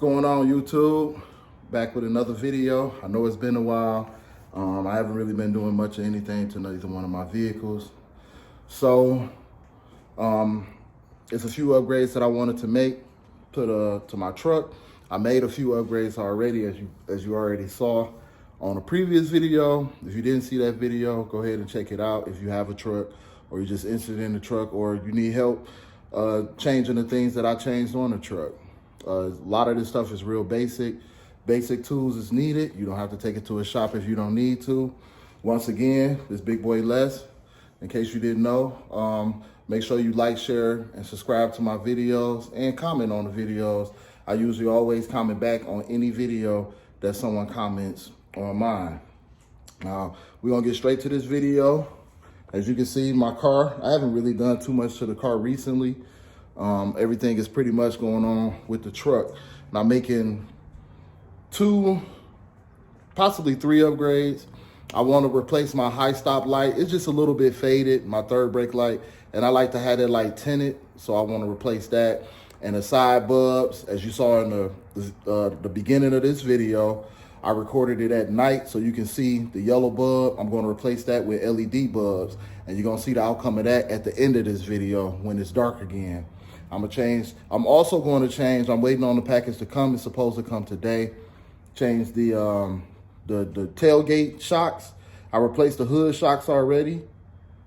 going on, YouTube? Back with another video. I know it's been a while. I haven't really been doing much of anything to either one of my vehicles. So it's a few upgrades that I wanted to make to my truck. I made a few upgrades already, as you already saw on a previous video. If you didn't see that video, go ahead and check it out. If you have a truck, or you're just interested in the truck, or you need help changing the things that I changed on the truck. A lot of this stuff is real basic. Basic tools is needed. You don't have to take it to a shop if you don't need to. Once again, this big boy Les, in case you didn't know, make sure you like, share, and subscribe to my videos and comment on the videos. I usually always comment back on any video that someone comments on mine. Now, we're gonna get straight to this video. As you can see, my car, I haven't really done too much to the car recently. Everything is pretty much going on with the truck. And I'm making 2, possibly 3 upgrades. I want to replace my high stop light. It's just a little bit faded, my third brake light, and I like to have that light tinted, so I want to replace that. And the side bulbs, as you saw in the beginning of this video, I recorded it at night, so you can see the yellow bulb. I'm going to replace that with LED bulbs, and you're going to see the outcome of that at the end of this video when it's dark again. I'm also going to change, I'm waiting on the package to come. It's supposed to come today. Change the tailgate shocks. I replaced the hood shocks already.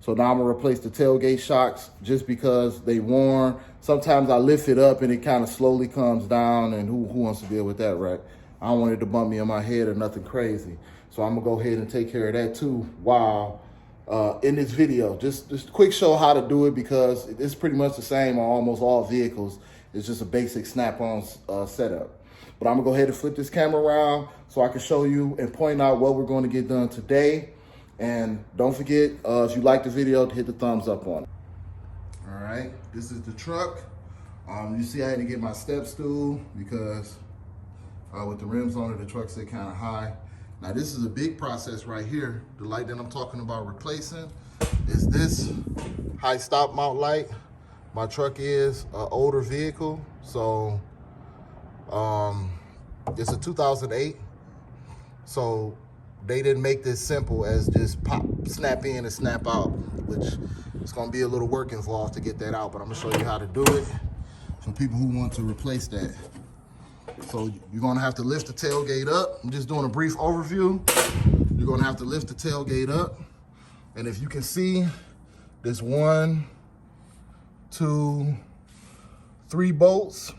So now I'm gonna replace the tailgate shocks just because they worn. Sometimes I lift it up and it kind of slowly comes down, and who wants to deal with that, right? I don't want it to bump me on my head or nothing crazy. So I'm gonna go ahead and take care of that too while in this video. Just a quick show how to do it, because it's pretty much the same on almost all vehicles. It's just a basic snap-on setup. But I'm gonna go ahead and flip this camera around so I can show you and point out what we're going to get done today. And don't forget, if you like the video, to hit the thumbs up on it. All right, this is the truck. You see I had to get my step stool because with the rims on it, the truck sit kind of high. Now this is a big process right here. The light that I'm talking about replacing is this high stop mount light. My truck is an older vehicle, so it's a 2008. So they didn't make this simple as just pop, snap in and snap out, which it's gonna be a little work involved to get that out, but I'm gonna show you how to do it for people who want to replace that. So you're gonna have to lift the tailgate up. I'm just doing a brief overview. You're gonna have to lift the tailgate up. And if you can see, there's 1, 2, 3 bolts.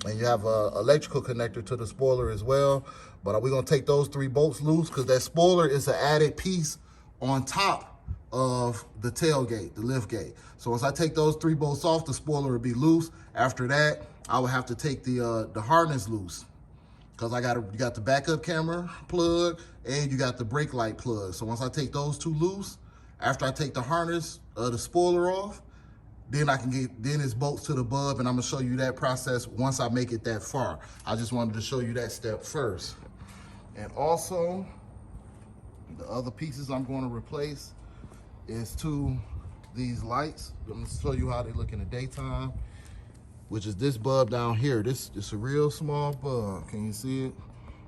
And you have an electrical connector to the spoiler as well. But we're gonna take those 3 bolts loose because that spoiler is an added piece on top of the tailgate, the lift gate. So once I take those 3 bolts off, the spoiler will be loose. After that, I will have to take the harness loose, because you got the backup camera plug and you got the brake light plug. So once I take those 2 loose, after I take the harness, the spoiler off, then it's bolts to the bulb, and I'm gonna show you that process once I make it that far. I just wanted to show you that step first. And also, the other pieces I'm gonna replace is these lights. I'm gonna show you how they look in the daytime, which is this bulb down here. This is a real small bulb. Can you see it?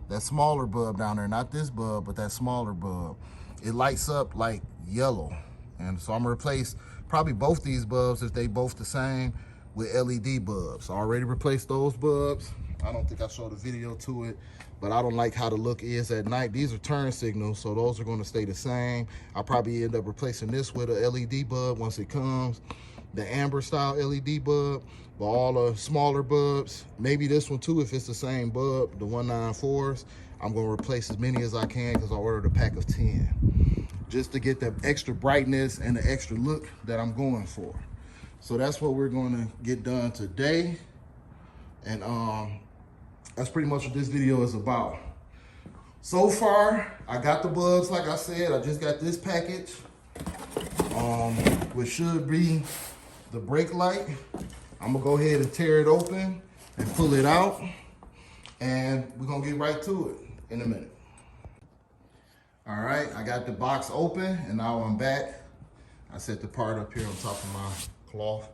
That smaller bulb down there, not this bulb, but that smaller bulb. It lights up like yellow. And so I'm gonna replace probably both these bulbs, if they both the same, with LED bulbs. I already replaced those bulbs. I don't think I showed a video to it, but I don't like how the look is at night. These are turn signals, so those are gonna stay the same. I'll probably end up replacing this with a LED bulb once it comes, the amber style LED bulb. But all the smaller bulbs, maybe this one too, if it's the same bulb, the 194s, I'm gonna replace as many as I can because I ordered a pack of 10. Just to get the extra brightness and the extra look that I'm going for. So that's what we're gonna get done today. And that's pretty much what this video is about. So far, I got the bulbs, like I said. I just got this package, which should be the brake light. I'm gonna go ahead and tear it open and pull it out, and we're gonna get right to it in a minute. All right, I got the box open, and now I'm back. I set the part up here on top of my cloth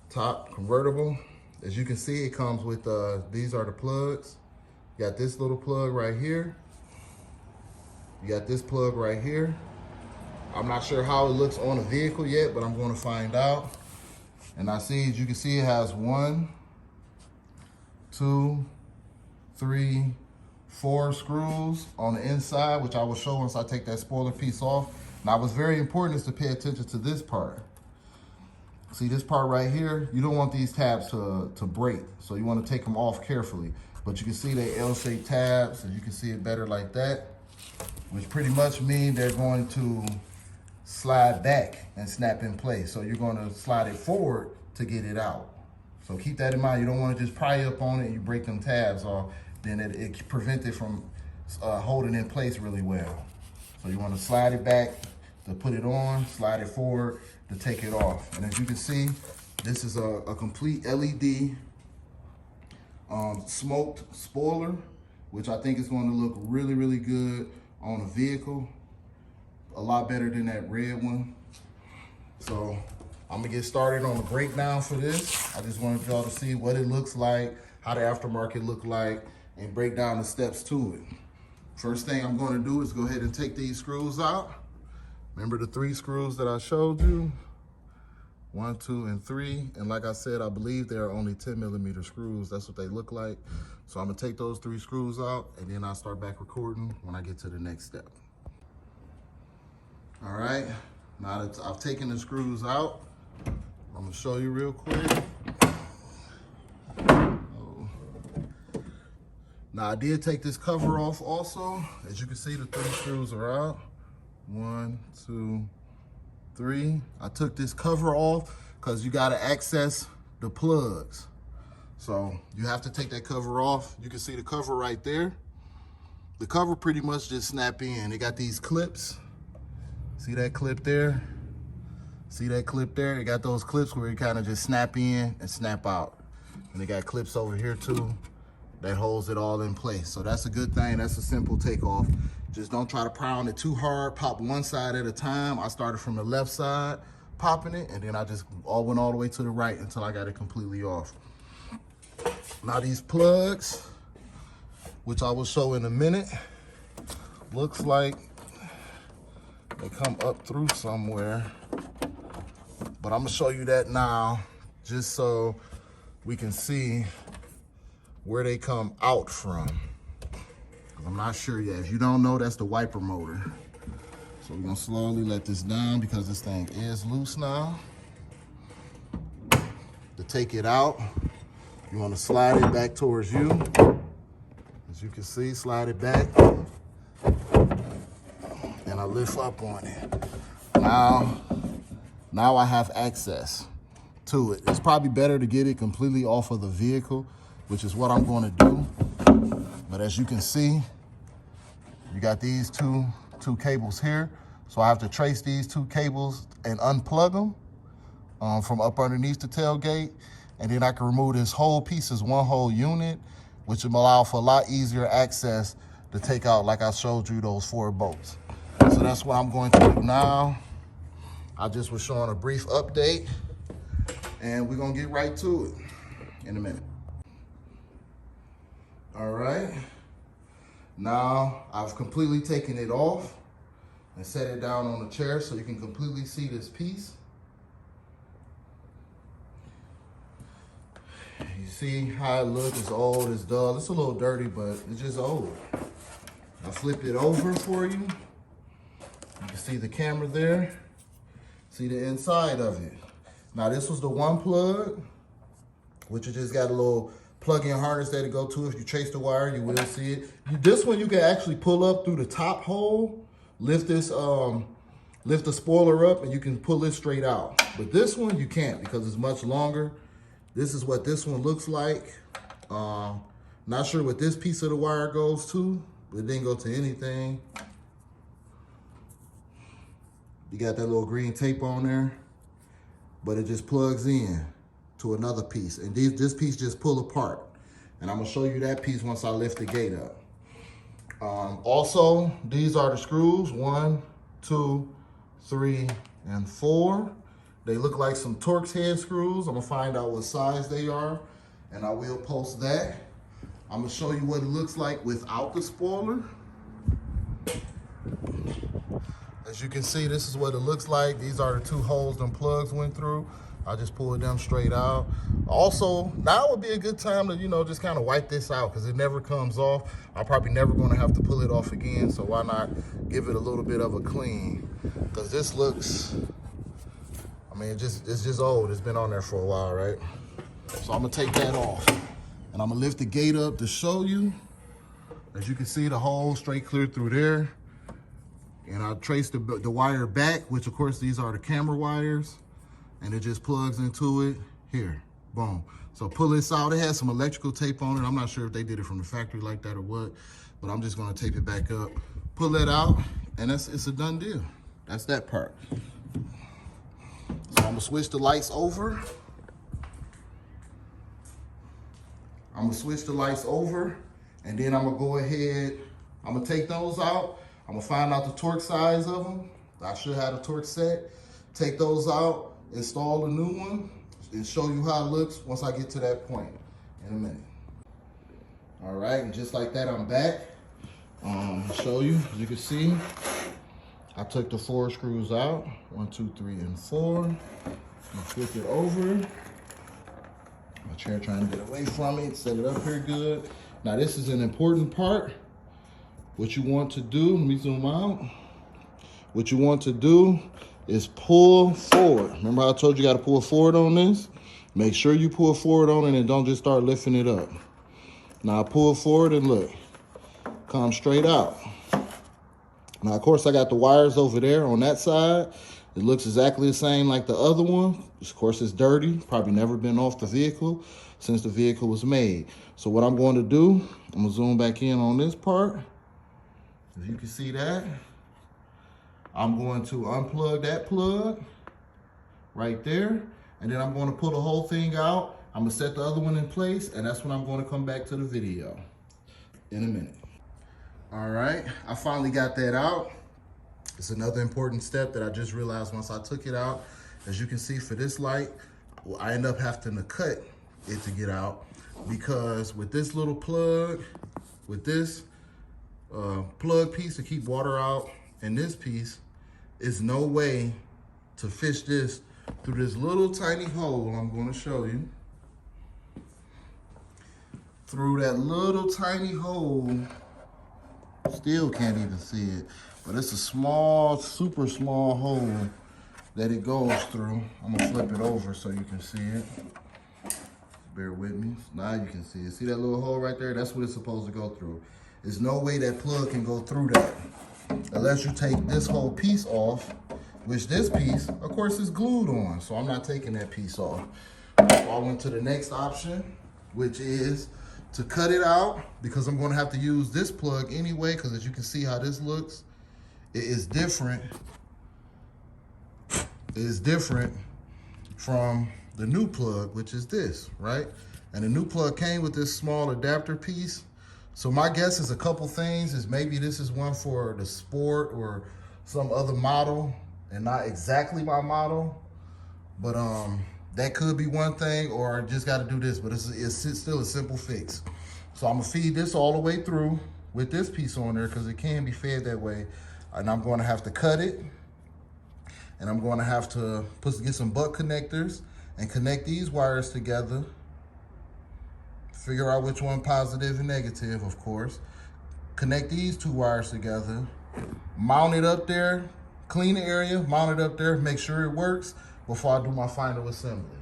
top convertible. As you can see, it comes with, these are the plugs. You got this little plug right here. You got this plug right here. I'm not sure how it looks on a vehicle yet, but I'm going to find out. And I see, as you can see, it has 1, 2, 3, 4 screws on the inside, which I will show once I take that spoiler piece off. Now, what's very important is to pay attention to this part. See this part right here? You don't want these tabs to break, so you want to take them off carefully. But you can see they L-shaped tabs, and you can see it better like that, which pretty much mean they're going to slide back and snap in place. So you're going to slide it forward to get it out. So keep that in mind. You don't want to just pry up on it and you break them tabs off. Then it prevents it from holding in place really well. So you want to slide it back to put it on, slide it forward to take it off. And as you can see, this is a complete LED smoked spoiler, which I think is going to look really, really good on a vehicle. A lot better than that red one. So I'm gonna get started on the breakdown for this. I just wanted y'all to see what it looks like, how the aftermarket look like, and break down the steps to it. First thing I'm gonna do is go ahead and take these screws out. Remember the 3 screws that I showed you? 1, 2, and 3. And like I said, I believe they're only 10mm screws. That's what they look like. So I'm gonna take those 3 screws out, and then I'll start back recording when I get to the next step. All right, now that I've taken the screws out, I'm gonna show you real quick. Oh. Now I did take this cover off also. As you can see, the 3 screws are out. 1, 2, 3. I took this cover off because you gotta access the plugs. So you have to take that cover off. You can see the cover right there. The cover pretty much just snap in. They got these clips. See that clip there? See that clip there? They got those clips where you kind of just snap in and snap out. And they got clips over here too that holds it all in place. So that's a good thing. That's a simple takeoff. Just don't try to pry on it too hard. Pop one side at a time. I started from the left side, popping it, and then I just went all the way to the right until I got it completely off. Now these plugs, which I will show in a minute, looks like they come up through somewhere, but I'm gonna show you that now just so we can see where they come out from. I'm not sure yet. If you don't know, that's the wiper motor. So we're gonna slowly let this down because this thing is loose now. To take it out, you wanna slide it back towards you. As you can see, slide it back. And I lift up on it. Now I have access to it. It's probably better to get it completely off of the vehicle, which is what I'm going to do. But as you can see, you got these two cables here. So I have to trace these 2 cables and unplug them from up underneath the tailgate. And then I can remove this whole piece as one whole unit, which will allow for a lot easier access to take out, like I showed you, those 4 bolts. So that's what I'm going to do now. I just was showing a brief update, and we're gonna get right to it in a minute. All right, now I've completely taken it off and set it down on the chair so you can completely see this piece. You see how it looks? It's old, it's dull. It's a little dirty, but it's just old. I'll flip it over for you. You can see the camera there. See the inside of it. Now this was the 1 plug, which you just got a little plug-in harness that to go to. If you trace the wire, you will see it. This one you can actually pull up through the top hole, lift this, lift the spoiler up, and you can pull it straight out. But this one you can't because it's much longer. This is what this one looks like. Not sure what this piece of the wire goes to, but it didn't go to anything. You got that little green tape on there, but it just plugs in to another piece. And this piece just pull apart. And I'm gonna show you that piece once I lift the gate up. Also, these are the screws, 1, 2, 3, and 4. They look like some Torx head screws. I'm gonna find out what size they are. and I will post that. I'm gonna show you what it looks like without the spoiler. As you can see, this is what it looks like. These are the two holes them plugs went through. I just pulled them straight out. Also, now would be a good time to, you know, just kind of wipe this out because it never comes off. I'm probably never going to have to pull it off again, so why not give it a little bit of a clean? Because this looks, I mean, it's just old. It's been on there for a while, right? So I'm going to take that off. And I'm going to lift the gate up to show you. As you can see, the hole straight clear through there. And I'll trace the wire back, which of course these are the camera wires. And it just plugs into it here, boom. So pull this out. It has some electrical tape on it. I'm not sure if they did it from the factory like that or what, but I'm just gonna tape it back up, pull that out, and it's a done deal. That's that part. So I'm gonna switch the lights over. And then I'm gonna go ahead, I'm gonna take those out. I'm gonna find out the torque size of them. I should have a torque set. Take those out, install a new one, and show you how it looks once I get to that point in a minute. All right, and just like that, I'm back. Show you, as you can see, I took the 4 screws out, 1, 2, 3, and 4. I'm gonna flip it over. My chair trying to get away from it, set it up here good. Now this is an important part. What you want to do, let me zoom out. What you want to do is pull forward. Remember how I told you got to pull forward on this? Make sure you pull forward on it and don't just start lifting it up. Now pull forward and look, come straight out. Now, of course, I got the wires over there on that side. It looks exactly the same like the other one. Of course, it's dirty, probably never been off the vehicle since the vehicle was made. So what I'm going to do, I'm gonna zoom back in on this part. As you can see that, I'm going to unplug that plug right there, and then I'm going to pull the whole thing out. I'm gonna set the other one in place, and that's when I'm going to come back to the video in a minute. All right, I finally got that out. It's another important step that I just realized once I took it out. As you can see for this light, I end up having to cut it to get out because with this little plug, with this plug piece to keep water out, and this piece, is no way to fish this through this little tiny hole I'm going to show you. Through that little tiny hole, still can't even see it, but it's a small, super small hole that it goes through. I'm gonna flip it over so you can see it. Bear with me. Now you can see it. See that little hole right there? That's what it's supposed to go through. There's no way that plug can go through that unless you take this whole piece off, which this piece, of course, is glued on. So I'm not taking that piece off. So I went to the next option, which is to cut it out, because I'm going to have to use this plug anyway, because as you can see how this looks, it is different. It is different from the new plug, which is this, right? And the new plug came with this small adapter piece. So my guess is a couple things is maybe this is one for the Sport or some other model and not exactly my model, but that could be one thing, or I just got to do this, but it's still a simple fix. So I'm gonna feed this all the way through with this piece on there because it can be fed that way. And I'm going to have to cut it, and I'm going to have to get some butt connectors and connect these wires together. Figure out which one positive and negative, of course. Connect these 2 wires together, mount it up there, clean the area, mount it up there, make sure it works before I do my final assembly.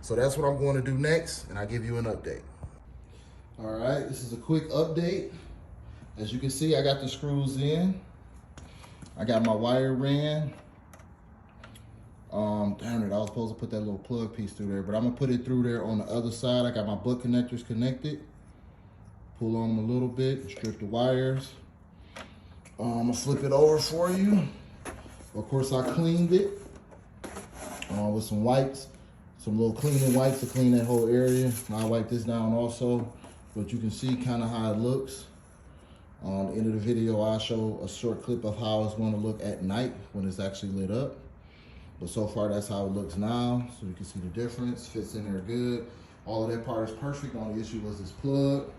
So that's what I'm going to do next, and I'll give you an update. All right, this is a quick update. As you can see, I got the screws in. I got my wire ran. Damn it, I was supposed to put that little plug piece through there, but I'm gonna put it through there on the other side. I got my butt connectors connected. Pull on them a little bit, strip the wires. I'm gonna flip it over for you. Of course, I cleaned it with some wipes, some little cleaning wipes to clean that whole area. Now I wipe this down also, but you can see kind of how it looks. On the end of the video, I'll show a short clip of how it's going to look at night when it's actually lit up. But so far, that's how it looks now. So you can see the difference, fits in there good. All of that part is perfect. The only issue was this plug.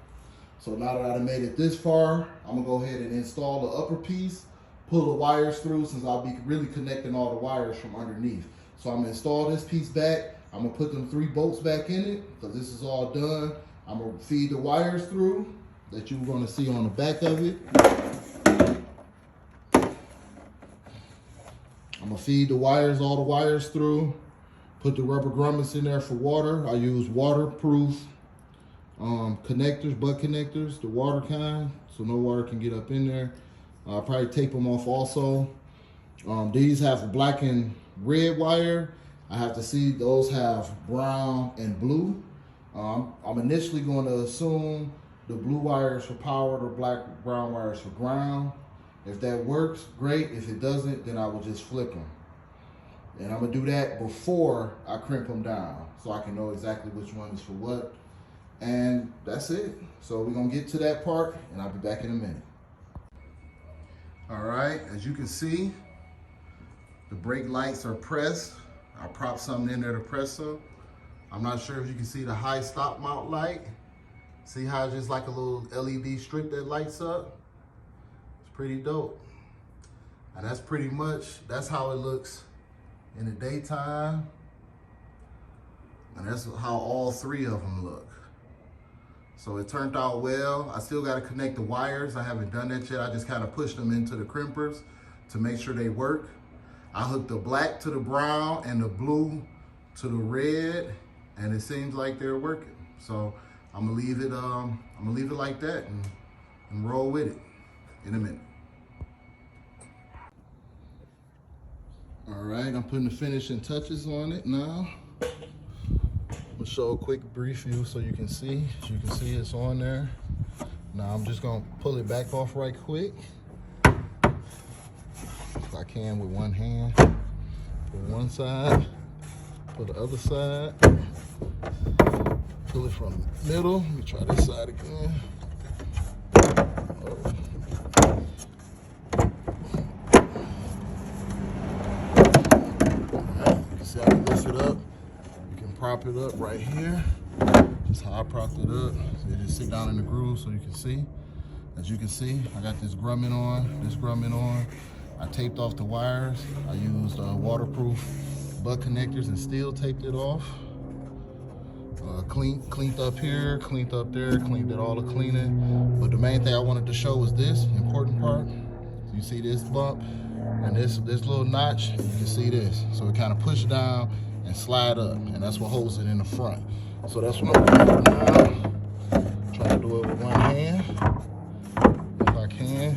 So now that I've made it this far, I'm gonna go ahead and install the upper piece, pull the wires through, since I'll be really connecting all the wires from underneath. So I'm gonna install this piece back. I'm gonna put them 3 bolts back in it, because this is all done. I'm gonna feed the wires through that you're gonna see on the back of it. I'm gonna feed the wires, all the wires through, put the rubber grommets in there for water. I use waterproof connectors, butt connectors, the water kind, so no water can get up in there. I'll probably tape them off also. These have black and red wire. I have to see those have brown and blue. I'm initially going to assume the blue wires for power, the brown wires for ground. If that works, great. If it doesn't, then I will just flip them. And I'm gonna do that before I crimp them down, so I can know exactly which one is for what. And that's it. So we're gonna get to that part, and I'll be back in a minute. All right, as you can see, the brake lights are pressed. I propped something in there to press them. I'm not sure if you can see the high stop mount light. See how it's just like a little LED strip that lights up? It's pretty dope. And that's how it looks in the daytime. And that's how all 3 of them look. So it turned out well. I still gotta connect the wires. I haven't done that yet. I just kind of pushed them into the crimpers to make sure they work. I hooked the black to the brown and the blue to the red, and it seems like they're working. So I'm gonna leave it like that and roll with it in a minute. All right, I'm putting the finishing touches on it now. I'm gonna show a quick brief view so you can see. As you can see, it's on there. Now I'm just gonna pull it back off right quick. If I can with one hand. Pull one side, pull the other side. Pull it from the middle. Let me try this side again. Oh. See how you lift it up? You can prop it up right here. Just how I propped it up. So you just sit down in the groove so you can see. As you can see, I got this grommet on, I taped off the wires. I used waterproof butt connectors and steel taped it off. Cleaned up here, cleaned up there, did all the cleaning. But the main thing I wanted to show was this, the important part. You see this bump? And this little notch, you can see this. So it kind of push down and slide up, and that's what holds it in the front. So that's what I'm doing now. Try to do it with one hand, if I can.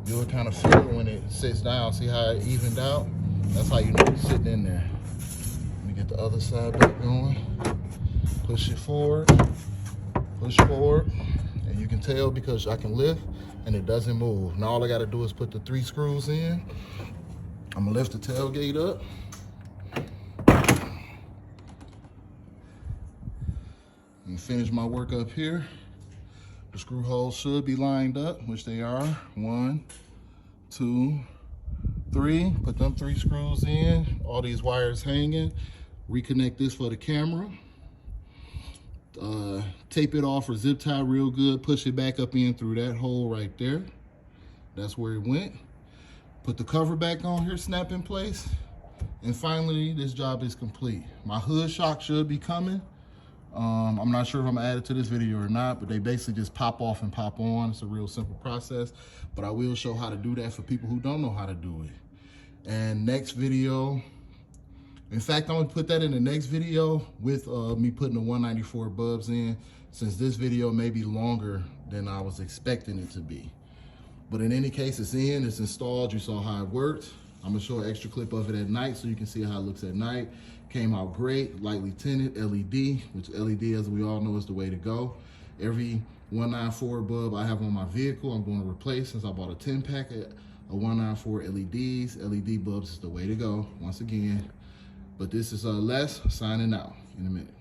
You'll kind of feel it when it sits down. See how it evened out? That's how you know it's sitting in there. Let me get the other side back going. Push it forward, push forward, and you can tell because I can lift and it doesn't move. Now all I gotta do is put the 3 screws in. I'm gonna lift the tailgate up. And finish my work up here. The screw holes should be lined up, which they are. 1, 2, 3. Put them 3 screws in. All these wires hanging. Reconnect this for the camera. Tape it off or zip tie real good. Push it back up in through that hole right there. That's where it went. Put the cover back on here, snap in place. And finally, this job is complete. My hood shock should be coming. I'm not sure if I'm gonna add it to this video or not, but they basically just pop off and pop on. It's a real simple process, but I will show how to do that for people who don't know how to do it. And next video, in fact, I'm gonna put that in the next video with me putting the 194 bulbs in, since this video may be longer than I was expecting it to be. But in any case, it's in, it's installed. You saw how it worked. I'm gonna show an extra clip of it at night so you can see how it looks at night. Came out great, lightly tinted, LED, which LED, as we all know, is the way to go. Every 194 bulb I have on my vehicle, I'm going to replace, since I bought a 10-pack of 194 LEDs. LED bulbs is the way to go, once again. But this is Les signing out in a minute.